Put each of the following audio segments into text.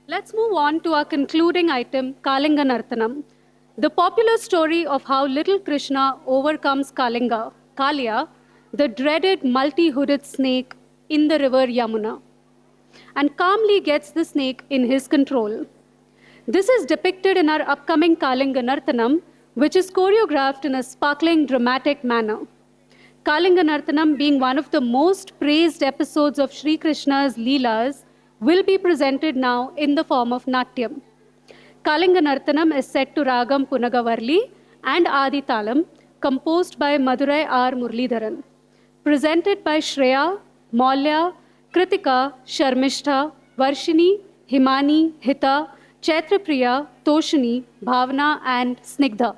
Let's move on to our concluding item, Kalinga Nartanam. The popular story of how little Krishna overcomes Kalia, the dreaded multi-hooded snake in the river Yamuna, and calmly gets the snake in his control. This is depicted in our upcoming Kalinga Nartanam, which is choreographed in a sparkling, dramatic manner. Kalinga Nartanam, being one of the most praised episodes of Sri Krishna's Leelas, will be presented now in the form of Natyam. Kalinga Nartanam is set to Ragam Punagavarli and Adi Talam, composed by Madurai R. Muralidharan. Presented by Shreya, Maulya, Kritika, Sharmishtha, Varshini, Himani, Hita, Chaitrapriya, Toshini, Bhavana, and Snigdha.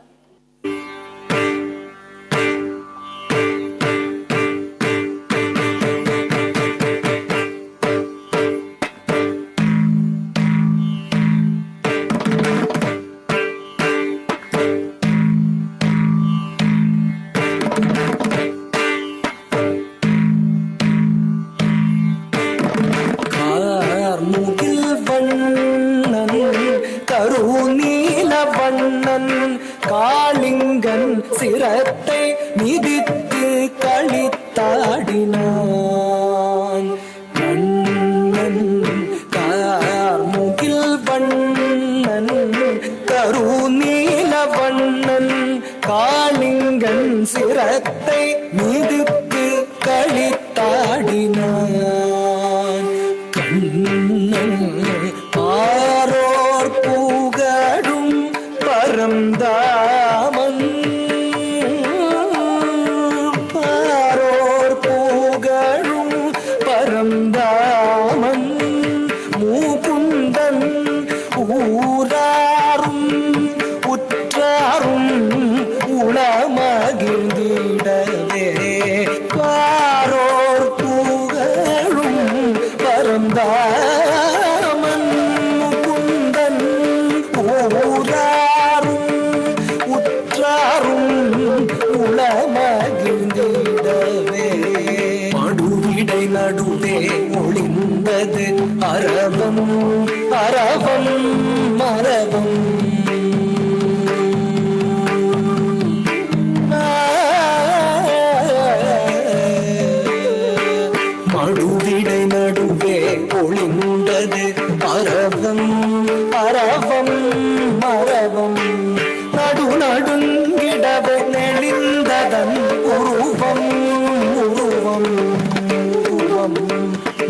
காளிங்கன் சிரத்தை மிதித்து களித்தாடினான். மன்னன் கார்முகில் வண்ணன் கருநீல வண்ணன் காளிங்கன் சிரத்தை மிதித்து களித்தாடினான். கண்ணன் ஆரோர் புகழும் பரந்தாமன் பாரோர் புகழும் பரந்தாமன் மூகுந்தன் ஊராரும் உற்றாரும் உளமகிழ்ந்திடவே பாரோர் புகழும் பரந்தாமன் முகுந்தன் ஊராரும் உற்றாரும் உளமகிழ்ந்திடவே மடுவிடை நடுவே ஒளிந்தது அரவம் அரவம் மரபம். மடுவிடை நடுவே ஒளிந்தது அரவம் அரவம் மரபம். நடு நடுங்கிடவே நெளிந்ததன் உருவம் உருவம் உருவம்.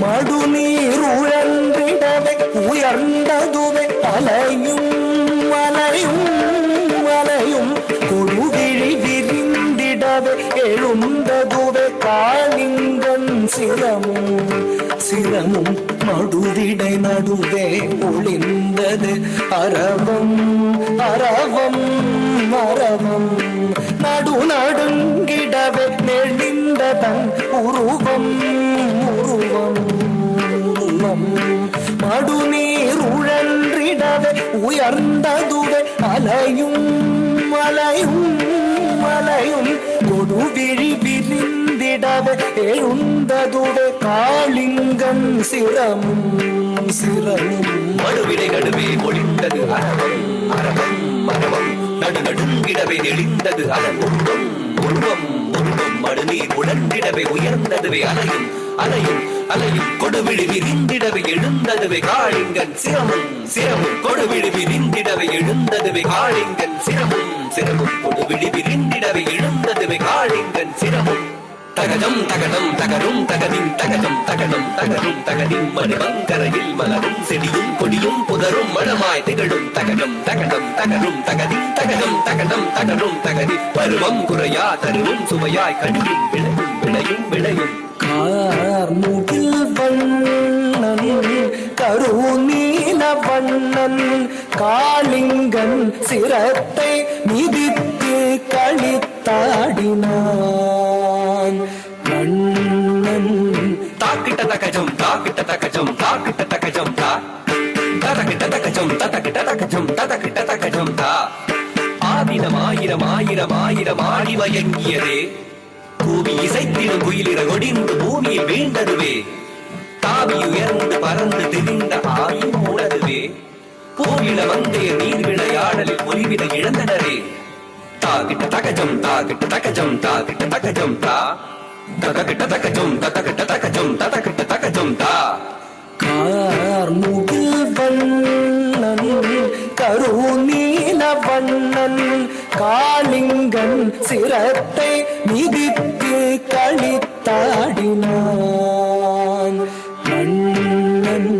மடுநீருழன்றிடவே உயர்ந்ததுவே அலையும் அலையும் அலையும். கொடுவிழி விரிந்திடவே எழுந்ததுவே காளிங்கன் சிரமும் சிரமும். மடுவிடை நடுவே ஒளிந்தது அரவம் அரவம் அரவம். நடு நடுங்கிடவே நெளிந்ததன் உருவம் உருவம் உருவம். மடுநீர் உழன்றிடவே உயர்ந்ததுவே அலையும் அலையும் அலையும். கொடுவிழி விரிந்திடவே எழுந்ததுவே காளிங்கன் சிரமும் சிரமும். மடுவிடை நடுவே ஒளிந்தது அரவம் அரவம் அரவம். நடு நடுங்கிடவே நெளிந்தது அதன் உருவம் உருவம் உருவம். மடுநீர் உழன்றிடவே உயர்ந்ததுவே அலையும் அலையும் அலையும். கொடுவிழி விரிந்திடவே எழுந்ததுவே காளிங்கன் சிரமும் சிரமும். கொடுவிழி விரிந்திடவே எழுந்ததுவே காளிங்கன் சிரமும் சிரமும். கொடுவிழி விரிந்திடவே எழுந்ததுவே காளிங்கன் சிரமும். தகதம் தகதம் தகரும் தகதின் தகதம் தகதம் தகரும் தகதின். மணிமங்கரையில் மலரும் செடியும் கொடியும் புதரும் மணமாய் திகழும் தகதம் தகதம் தகரும் தகதின் தகதம் தகதம் தகரும் தகதி. பருவம் குறையா தருவும் சுவையாய் கனியும் விளையும் விளையும் விளையும். கார்முகில் வண்ணன் கருநீல வண்ணன் காளிங்கன் சிரத்தை மிதித்து களித்தாடினான். மன்னன் தாக்கிட்ட தகஜம் தாக்கிட்ட தகஜம் தாக்கிட்ட தகஜம் தா ததக்கிட்ட தகஜம் ததக்கிட்ட தகஜம் ததக்கிட்ட தகஜம் தா. ஆதினம் ஆயிரம் ஆயிரம் ஆயிரம் ஆடி மயங்கியதே. கூவி இசைத்திடும் குயிலிற கொடிந்து பூமியில் வீழ்ந்ததுவே. தாவி உயர்ந்து பறந்து திரிந்த ஆயும் உணதுவே. பூவில வந்தைய நீர் விளையாடலில் பொலிவிட இழந்தனரே. தாகிட்ட தகஜம் தாகிட்ட தகஜம் தாகிட்ட தகஜம் தா ததகிட்ட தகஜம் ததகிட்ட தகஜம் ததகிட்ட தகஜம் தா. கார்முகில் வண்ணன் கருநீல வண்ணன் காளிங்கன் சிரத்தை மிதித்து களித்தாடினான். மன்னன்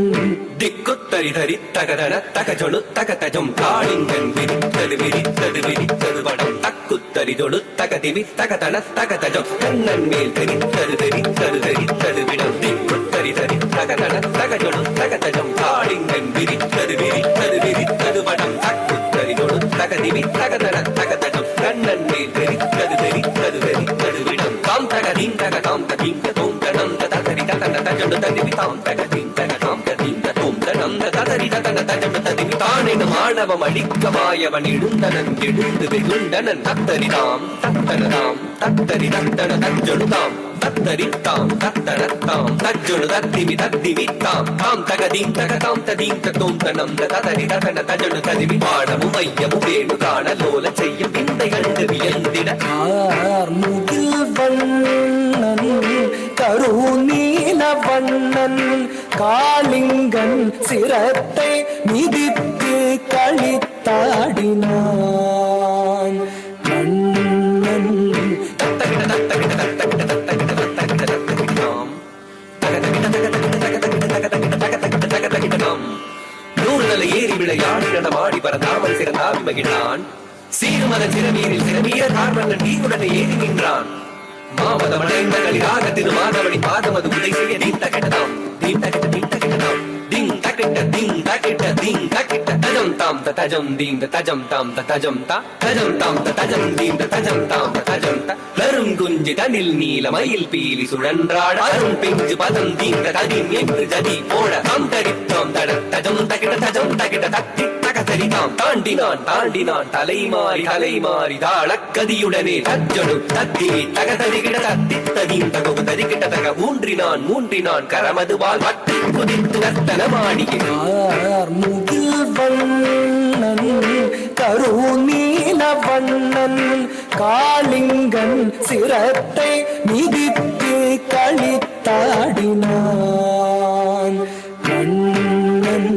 திக்குத்தரி தரி தகதன தகஜொழு தகதஜம் காளிங்கன் விரித்தது விரித்தது விரித்தது வடம் தக்குத்தரி தொழு தகதிவி தகதன தகதஜம் கண்ணன் மேல் தெரித்தது தெரித்தது தெரித்தது விடம் திக்குத்தரி தரி தகதன தகஜொழு தகதஜம் காளிங்கன் விரித்தது விரித்தது விரித்தது வடம் தக்குத்தரி தொழு தகதிவி தகதன தகதஜம் கண்ணன் மேல் தெரித்தது தெரித்தது தெரித்தது விடம் தாம் தகதீம் தக தாம் ததீம் தோம் தனம் ததரி ததன தஜொழு ததிவி தாம் தகதீம் தக தாம் ததீம் தோம் தனம் ததரி ததன தஜொழு ததிவி தானெனும் ஆணவம் அழிக்கமாயவன் எழுந்தனன் எழுந்து வெகுண்டனன் தத்தரிதாம் தத்தனதாம் தத்தரி தத்தன தஜொழுதாம் தத்தரித்தாம் தத்தனத்தாம் தஜொழு தத்திவி தத்திவித்தாம் தாம் தகதீம் தகதாம் ததீம் தோம் தனம் ததரி ததன தஜொழு ததிவி பாடமும் மையமும் வேணு காண லோல செய்யும் விந்தை கண்டு வியந்திட. கார்முகில் வண்ணன் கருநீல வண்ணன் காளிங்கன் சிரத்தை மிதித்து களித்தாடினான். மன்னன் நூறுதலை ஏறி விளையாடி நடமாடி பரந்தாமல் சிறந்தாவி மகிழ்ந்தான். சீருமத சிறமீரில் சிறமீர கார்மன்னன் நீருடனே ஏறி நின்றான். மாமதம் அடைந்த களிராக திருமாதவனி பாதமது உதை செய்ய தீம் தகிட்டதாம் தீம் தகிட்ட தீம் தகிட்டதாம் தீம் தகிட்ட தீம் தகிட்ட தீம் தகிட்ட தஜம் தாம் தஜம் தீம் தஜம் தாம் தஜம் தா தஜம் தாம் தஜம் தீம் தஜம் தாம் தஜம் த லரும் குஞ்சு தனில் நீல மயில் பீலி சுழன்றாட அரும் பிஞ்சு பதம் தீம் ததிம் என்று ஜதி போட தாம் தரித்தாம் தட தஜம் தகிட்ட தஜம் தகிட்ட தத்தி தகதரிதாம் தாண்டினான் தாண்டினான் தலைமாறி தலைமாறி தாளக்கதியுடனே தஜ்ஜொடு தத்தி தகதரிகிட தத்தி ததீம் தகவு தரிகிட்ட தக ஊன்றினான் மூன்றினான் கரமதுவால் வட்டி குதித்து நர்த்தனமாடியே. கார்முகில் வண்ணன் கருநீல வண்ணன் காளிங்கன் சிரத்தை மிதித்து களித்தாடினான். மன்னன்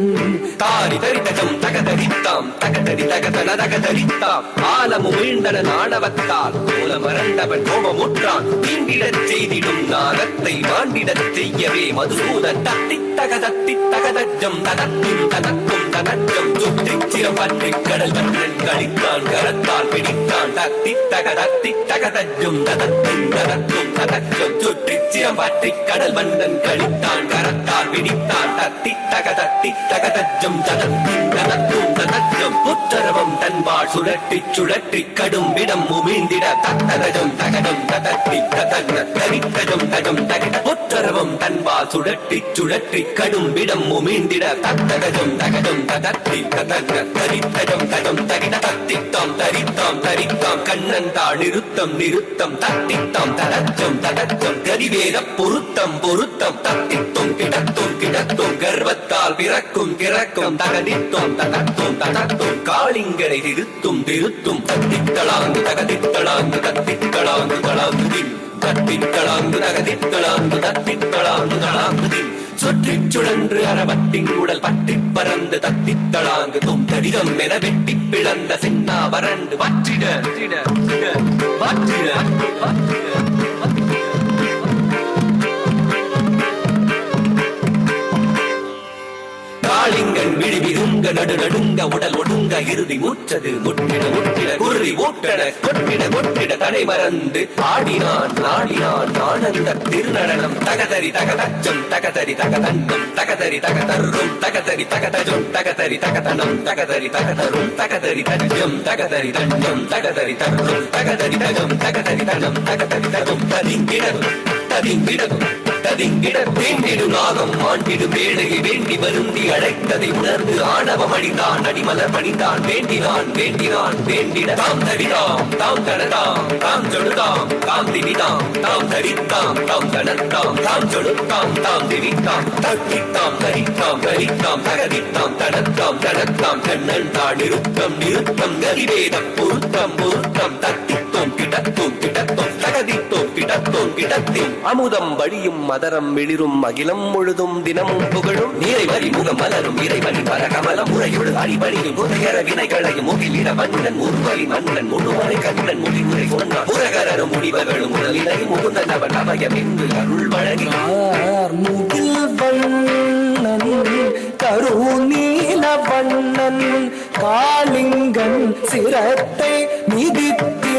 தாரி தரிதஜம் தகதரித்தாம் தகதரி தகதன தகதரித்தாம் ஆலமு வீழ்ந்தன நாணவத்தால் கோல மரண்டவன் கோபமுற்றான். தீண்டிடச் செய்திடும் நாகத்தை மாண்டிடச் செய்யவே மதுசூதன் தத்தி தகதத்தி தகதஜம் ததத்தும் ததத்தும் தனஜம் சுற்றிச் சிரம் பற்றிக் கடல் வண்ணன் கழித்தான் கரத்தால் பிடித்தான் தத்தி தகதத்தி தகதஜம் ததத்தும் ததத்தும் ததஜம் சுற்றிச் சிரம் பற்றிக் கடல் வண்ணன் கழித்தான் கரத்தால் பிடித்தான் தத்தி தகதத்தி தகதஜம் ததத்தும் ததத்தும் ததஜம் புத்தரவம் தன்பால் சுழற்றி சுழற்றி கடும் விடம் உமிழ்ந்திட தத்தகஜம் தகடம் ததத்தி ததன்ன தரித்தஜம் தஜம் தகிட புத்தரவம் தன்பால் சுழற்றி சுழற்றி கடும் விடம் உமிழ்ந்திட தத்தகஜம் தகடம் ததத்தி ததன்ன தரித்தஜம் தஜம் தகிட தத்தித்தாம் தரித்தாம் தரித்தாம் கண்ணன் தாழ் நிறுத்தம் நிறுத்தம் தத்தித்தாம் ததஜம் ததஜம் கரிவேத பொருத்தம் பொருத்தம் தத்தித்தும் கிடத்தும் கிடத்தும் கர்வத்தால் பிறக்கும் கிறக்கும் தகதித்தும் ததத்தும் ததத்தும் காளிங்கரை திருத்தும் திருத்தும் தத்தித்தளாங்கு தகதித்தளாங்கு தத்தித்தளாங்கு தளாங்கு தின் தத்தித்தளாங்கு தகதித்தளாங்கு தத்தித்தளாங்கு தளாங்கு தின் சுற்றிச் சுழன்று அரவத்தின் உடல் பற்றிப் பறந்து தத்தித்தளாங்கு தும் தடிதம் என வெட்டிப் பிளந்த சின்னா வறண்டு வற்றிட வற்றிட காளிங்கன் விழிவிருங்க நடு நடுங்க உடல் ஒடுங்க இறுதி மூச்சது முட்டிட முட்டிட குருதி ஊட்டட கொட்டிட கொட்டிட தடை மறந்து ஆடினான் நாடினான் ஆனந்த திருநடனம் தகதரி தகதச்சம் தகதரி தகதன்னம் தகதரி தகதரும் தகதரி தகதஜம் தகதரி தகதனம் தகதரி தகதரும் தகதரி தஜம் தகதரி தஞ்சம் தகதரி தரும் தகதரி தஜம் தகதரி தனம் தகதரி தரும் ததிங்கிடதும் ததிங்கிடதும் ததிங்கிட வேண்டிடு நாகம் மாண்டிடு வேளையை வேண்டி வருந்தி அழைத்ததை உணர்ந்து ஆணவம் அடிந்தான் அடிமலர் பணிந்தான் வேண்டினான் வேண்டினான் வேண்டிட தாம் தடிதாம் தாம் தனதாம் தாம் சொடுதாம் தாம் திவிதாம் தாம் தரித்தாம் தாம் தனத்தாம் தாம் சொடுத்தாம் தாம் திவித்தாம் தட்டித்தாம் தரித்தாம் தரித்தாம் தகதித்தாம் தனத்தாம் தடத்தாம் கண்ணன் தான் நிறுத்தம் நிறுத்தம் கலிவேதம் பொருத்தம் பொருத்தம் தத்தித்தோம் கிடத்தோம் கிடத்தோம் தகதித்தோம் கிடத்தோம் கிடத்தின் அமுதம் வழியும் மதரம் வெளிரும் அகிலம் முழுதும் தினமும் புகழும் நீரை வரி முகம் மலரும் இறைவனின் பரகமல முறையோடு அடிபணியும் முறையற வினைகளையும் முகிலிட மன்னன் உருவலி மன்னன் முழுவரை கண்ணன் முடிமுறை சொன்னான் உலகரும் முடிவர்களும் உடலினையும் முகுந்தன் அவன் அபயம் என்று அருள் வழங்கி முகில் வண்ணன் கருநீல வண்ணன் காளிங்கன் சிரத்தை மிதித்து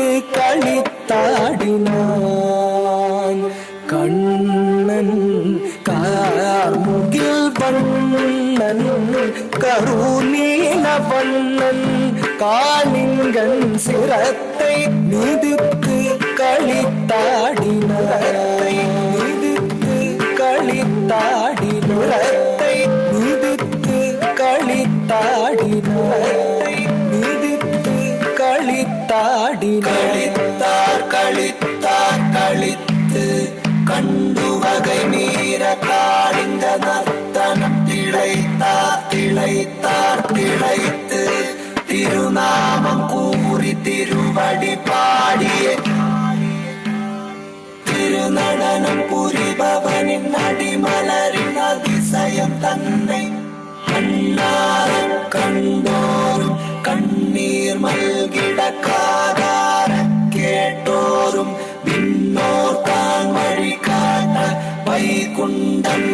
களித்தாடினான் கண்ணன் கார்முகில் வண்ணன் கருநீல வண்ணன் காளிங்கன் சிரத்தை மிதித்து களித்தாடினான் களித்தாடினத்தை மிதித்து களித்தாடினத்தை மிதித்து களித்தாடினார் களித்தார் களித்து கண்டு வகை மீற காளிங்க நர்த்தனம் திளைத்தார் திளைத்தார் திளைத்து திருநாமம் கூறி திருவடி பாடிய திருநடனம் புரிபவனின் அடிமலரின் அதிசயம் தன்னை கண்ணார கண்டோரும் கண்ணீர் மல்கிட காதார கேட்டோரும் விண்ணோர் தான் வழி காட்ட வைகுண்டன்